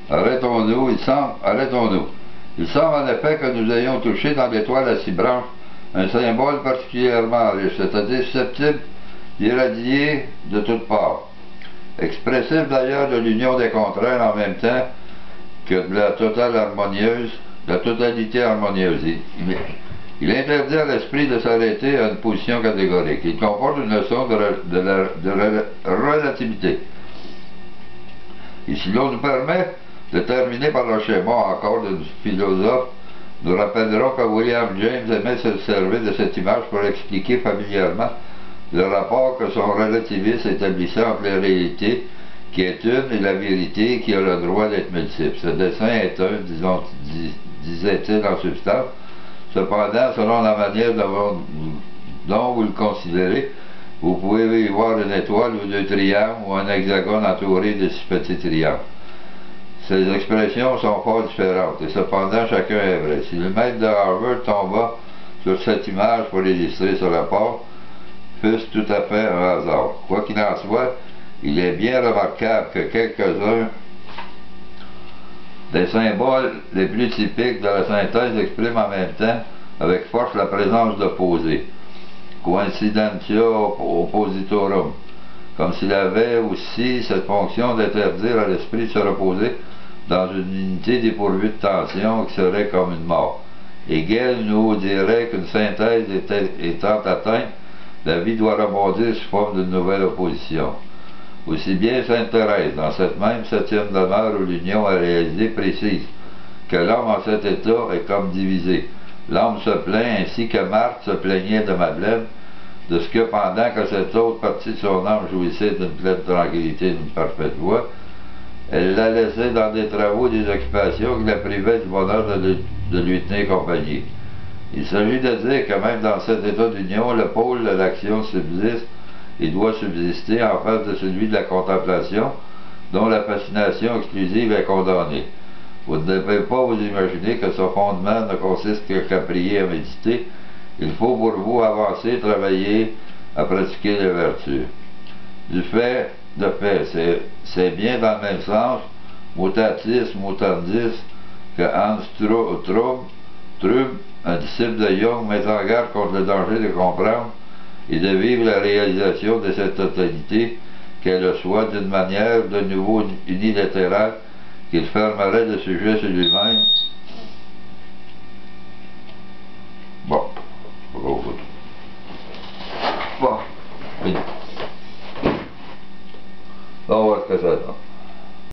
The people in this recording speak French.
Arrêtons-nous. Il semble en effet que nous ayons touché dans l'étoile à 6 branches un symbole particulièrement riche, c'est-à-dire susceptible d'irradier de toutes parts. Expressif d'ailleurs de l'union des contraires en même temps que de la totalité harmonieuse. Il interdit à l'esprit de s'arrêter à une position catégorique. Il comporte une leçon de relativité. Et si l'on nous permet de terminer par le schéma encore d'un philosophe, nous rappellerons que William James aimait se servir de cette image pour expliquer familièrement le rapport que son relativisme établissait entre la réalité, qui est une, et la vérité, qui a le droit d'être multiple. Ce dessin est un, disait-il en substance. Cependant, selon la manière dont vous le considérez, vous pouvez y voir une étoile ou 2 triangles ou un hexagone entouré de 6 petits triangles. Ces expressions sont fort différentes, et cependant chacun est vrai. Si le maître de Harvard tomba sur cette image pour illustrer ce rapport, fût-ce tout à fait un hasard. Quoi qu'il en soit, il est bien remarquable que quelques-uns des symboles les plus typiques de la synthèse expriment en même temps avec force la présence d'opposés, coincidentia oppositorum, comme s'il avait aussi cette fonction d'interdire à l'esprit de se reposer dans une unité dépourvue de tension qui serait comme une mort. Hegel nous dirait qu'une synthèse étant atteinte, la vie doit rebondir sous forme d'une nouvelle opposition. Aussi bien Sainte Thérèse, dans cette même 7e demeure où l'union est réalisée, précise que l'homme en cet état est comme divisé. L'homme se plaint ainsi que Marthe se plaignait de Madeleine, de ce que pendant que cette autre partie de son âme jouissait d'une pleine tranquillité, d'une parfaite joie, elle la laissait dans des travaux, des occupations qui la privaient du bonheur de lui tenir compagnie. Il s'agit de dire que même dans cet état d'union, le pôle de l'action subsiste et doit subsister en face de celui de la contemplation, dont la fascination exclusive est condamnée. Vous ne devez pas vous imaginer que ce fondement ne consiste qu'à prier, à méditer. Il faut pour vous avancer, travailler, à pratiquer les vertus. Du fait, c'est bien dans le même sens, mutatis mutandis, que Hans Trub, un disciple de Jung, met en garde contre le danger de comprendre et de vivre la réalisation de cette totalité qu'est le soi d'une manière de nouveau unilatérale qu'il fermerait le sujet sur lui-même